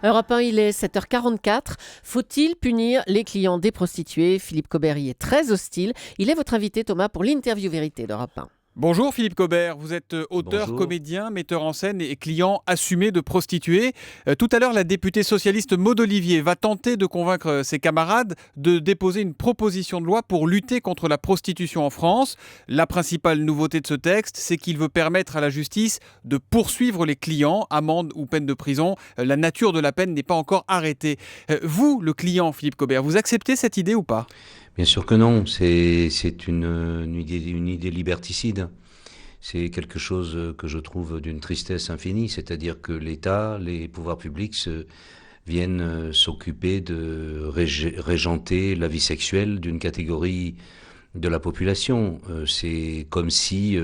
Europe 1, il est 7h44. Faut-il punir les clients des prostituées? Philippe Cobert y est très hostile. Il est votre invité, Thomas, pour l'interview vérité d'Europe 1. Bonjour Philippe Cobert, vous êtes auteur, Bonjour. comédien, metteur en scène et client assumé de prostituées. Tout à l'heure, la députée socialiste Maud Olivier va tenter de convaincre ses camarades de déposer une proposition de loi pour lutter contre la prostitution en France. La principale nouveauté de ce texte, c'est qu'il veut permettre à la justice de poursuivre les clients, amende ou peine de prison. La nature de la peine n'est pas encore arrêtée. Vous, le client, Philippe Cobert, vous acceptez cette idée ou pas ? Bien sûr que non, c'est une idée liberticide. C'est quelque chose que je trouve d'une tristesse infinie, c'est-à-dire que l'État, les pouvoirs publics viennent s'occuper de régenter la vie sexuelle d'une catégorie de la population. C'est comme si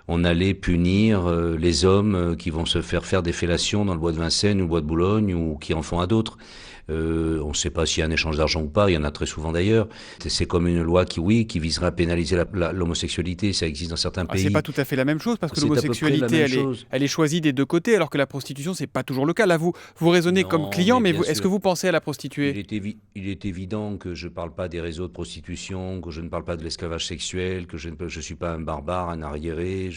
on allait punir les hommes qui vont se faire des fellations dans le bois de Vincennes ou le bois de Boulogne ou qui en font à d'autres. On ne sait pas s'il y a un échange d'argent ou pas, il y en a très souvent d'ailleurs. C'est comme une loi qui viserait à pénaliser l'homosexualité, ça existe dans certains pays. C'est pas tout à fait la même chose parce que C'est l'homosexualité, elle est choisie des deux côtés, alors que la prostitution, c'est pas toujours le cas. Là, vous raisonnez comme client, mais est-ce que vous pensez à la prostituée ? Il est évident que je ne parle pas des réseaux de prostitution, que je ne parle pas de l'esclavage sexuel, que je ne suis pas un barbare, un arriéré.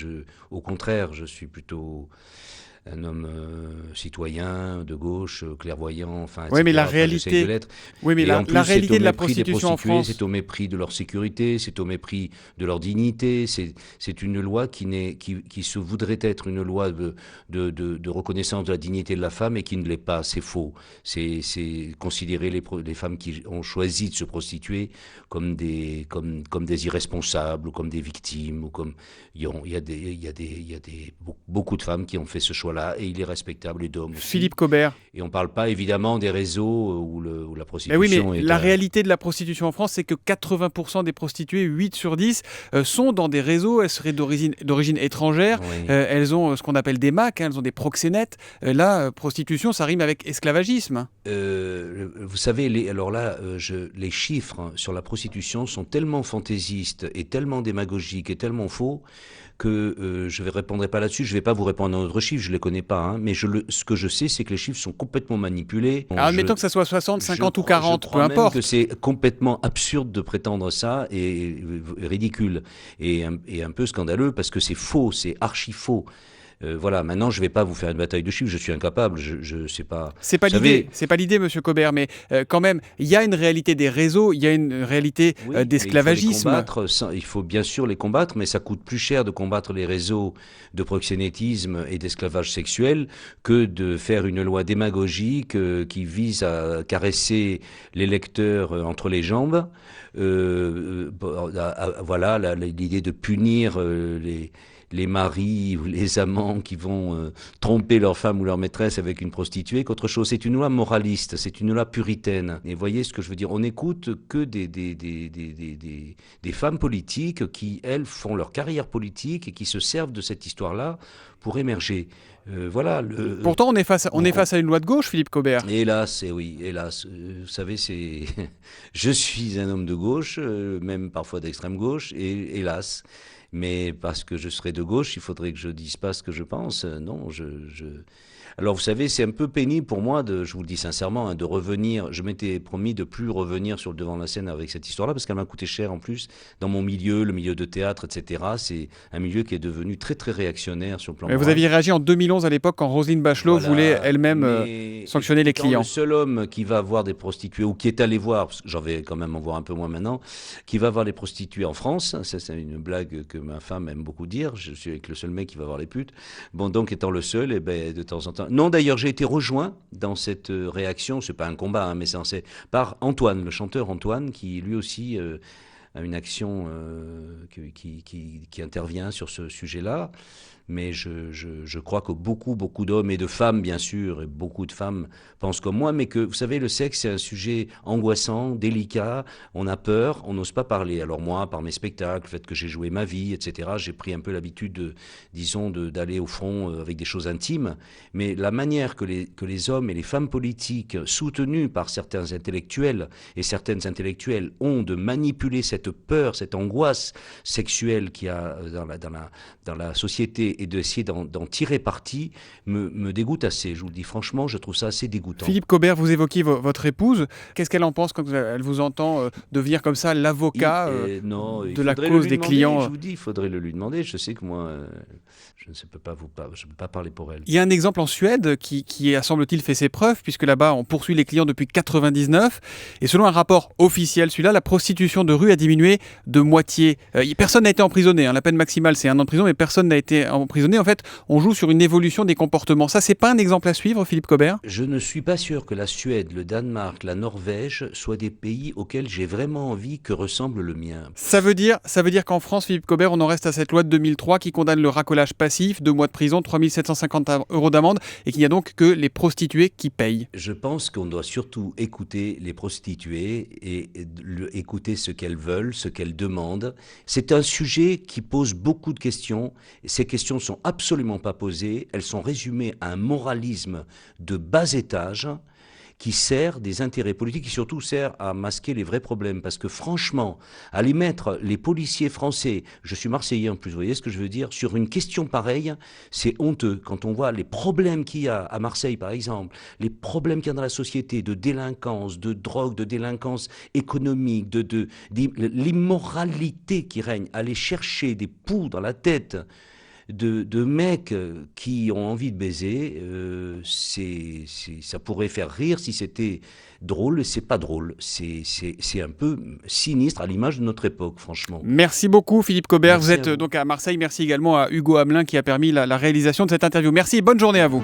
Au contraire, je suis plutôt un homme citoyen, de gauche, clairvoyant, enfin, etc. Oui, mais la réalité, la réalité de la prostitution en France, c'est au mépris de leur sécurité, c'est au mépris de leur dignité. C'est une loi qui se voudrait être une loi de reconnaissance de la dignité de la femme et qui ne l'est pas. C'est faux. C'est considérer les femmes qui ont choisi de se prostituer comme des irresponsables ou comme des victimes ou comme il y a beaucoup de femmes qui ont fait ce choix là et il est respectable et d'hommes aussi. Philippe Cobert. Et on ne parle pas évidemment des réseaux où la prostitution mais la réalité de la prostitution en France, c'est que 80% des prostituées, 8 sur 10, sont dans des réseaux, elles seraient d'origine étrangère, oui. Elles ont ce qu'on appelle des MAC, elles ont des proxénètes. Là, prostitution, ça rime avec esclavagisme. Vous savez, les chiffres sur la prostitution sont tellement fantaisistes et tellement démagogiques et tellement faux que je ne répondrai pas là-dessus. Je ne vais pas vous répondre à d'autres chiffres, je ne les connais pas. Mais ce que je sais, c'est que les chiffres sont complètement manipulés. Admettons que ça soit 60, 50 ou 40, peu importe. Que c'est complètement absurde de prétendre ça et ridicule et un peu scandaleux parce que c'est faux, c'est archi faux. Voilà, maintenant je ne vais pas vous faire une bataille de chiffres, je suis incapable, je sais pas. C'est pas l'idée, Monsieur Cobert, mais quand même, il y a une réalité des réseaux, il y a une réalité d'esclavagisme. Il faut bien sûr les combattre, mais ça coûte plus cher de combattre les réseaux de proxénétisme et d'esclavage sexuel que de faire une loi démagogique qui vise à caresser les lecteurs entre les jambes. Voilà, l'idée de punir les maris ou les amants qui vont tromper leur femme ou leur maîtresse avec une prostituée qu'autre chose. C'est une loi moraliste, c'est une loi puritaine. Et voyez ce que je veux dire, on n'écoute que des femmes politiques qui, elles, font leur carrière politique et qui se servent de cette histoire-là pour émerger. Pourtant, on est face à une loi de gauche, Philippe Cobert. Hélas, hélas. Vous savez, je suis un homme de gauche, même parfois d'extrême gauche, et hélas. Mais parce que je serais de gauche, il faudrait que je dise pas ce que je pense. Non, Alors, vous savez, c'est un peu pénible pour moi, je vous le dis sincèrement, de revenir. Je m'étais promis de plus revenir sur le devant de la scène avec cette histoire-là, parce qu'elle m'a coûté cher en plus. Dans mon milieu, le milieu de théâtre, etc., c'est un milieu qui est devenu très, très réactionnaire sur le plan moral. Vous aviez réagi en 2011 à l'époque quand Roselyne Bachelot voulait elle-même sanctionner les clients. Le seul homme qui va voir des prostituées, ou qui est allé voir, parce que j'en vais quand même en voir un peu moins maintenant, qui va voir les prostituées en France, ça c'est une blague que ma femme aime beaucoup dire, je suis avec le seul mec qui va voir les putes. Bon, donc étant le seul, et de temps en temps... Non, d'ailleurs, j'ai été rejoint dans cette réaction, c'est pas un combat, mais c'est par Antoine, le chanteur Antoine, qui lui aussi a une action qui intervient sur ce sujet-là. Mais je crois que beaucoup d'hommes et de femmes, bien sûr, et beaucoup de femmes pensent comme moi, mais que, vous savez, le sexe, c'est un sujet angoissant, délicat, on a peur, on n'ose pas parler. Alors moi, par mes spectacles, le fait que j'ai joué ma vie, etc., j'ai pris un peu l'habitude, d'aller au fond avec des choses intimes, mais la manière que les hommes et les femmes politiques, soutenus par certains intellectuels et certaines intellectuelles, ont de manipuler cette peur, cette angoisse sexuelle qu'il y a dans la société et d'essayer d'en tirer parti me dégoûte assez. Je vous le dis franchement, je trouve ça assez dégoûtant. Philippe Cobert, vous évoquiez votre épouse. Qu'est-ce qu'elle en pense quand elle vous entend devenir comme ça l'avocat de la cause des clients? Je vous dis, il faudrait le lui demander. Je sais que moi, je ne peux pas parler pour elle. Il y a un exemple en Suède qui a, semble-t-il, fait ses preuves, puisque là-bas, on poursuit les clients depuis 99. Et selon un rapport officiel, celui-là, la prostitution de rue a diminué de moitié. Personne n'a été emprisonné. La peine maximale, c'est 1 an de prison, mais personne n'a été emprisonné. En fait, on joue sur une évolution des comportements. Ça, c'est pas un exemple à suivre, Philippe Cobert? Je ne suis pas sûr que la Suède, le Danemark, la Norvège soient des pays auxquels j'ai vraiment envie que ressemble le mien. Ça veut dire qu'en France, Philippe Cobert, on en reste à cette loi de 2003 qui condamne le racolage passif, 2 mois de prison, 3 750 € d'amende, et qu'il n'y a donc que les prostituées qui payent. Je pense qu'on doit surtout écouter les prostituées et écouter ce qu'elles veulent, ce qu'elles demandent. C'est un sujet qui pose beaucoup de questions. Ces questions ne sont absolument pas posées. Elles sont résumées à un moralisme de bas étage qui sert des intérêts politiques, qui surtout sert à masquer les vrais problèmes. Parce que franchement, aller mettre les policiers français, je suis marseillais en plus, vous voyez ce que je veux dire, sur une question pareille, c'est honteux. Quand on voit les problèmes qu'il y a à Marseille, par exemple, les problèmes qu'il y a dans la société de délinquance, de drogue, de délinquance économique, de l'immoralité qui règne, aller chercher des poux dans la tête de mecs qui ont envie de baiser, ça pourrait faire rire si c'était drôle, c'est pas drôle. C'est un peu sinistre à l'image de notre époque, franchement. Merci beaucoup Philippe Cobert, Merci vous êtes donc à Marseille. Merci également à Hugo Hamelin qui a permis la réalisation de cette interview. Merci et bonne journée à vous.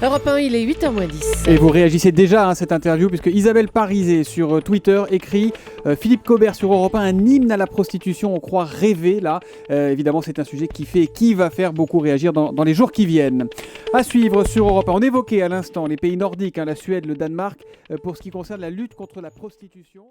Europe 1, il est 8h10. Et vous réagissez déjà à cette interview puisque Isabelle Parizet sur Twitter écrit Philippe Cobert sur Europe 1, un hymne à la prostitution, on croit rêver là. Évidemment c'est un sujet qui fait et qui va faire beaucoup réagir dans les jours qui viennent. À suivre sur Europe 1, on évoquait à l'instant les pays nordiques, la Suède, le Danemark, pour ce qui concerne la lutte contre la prostitution.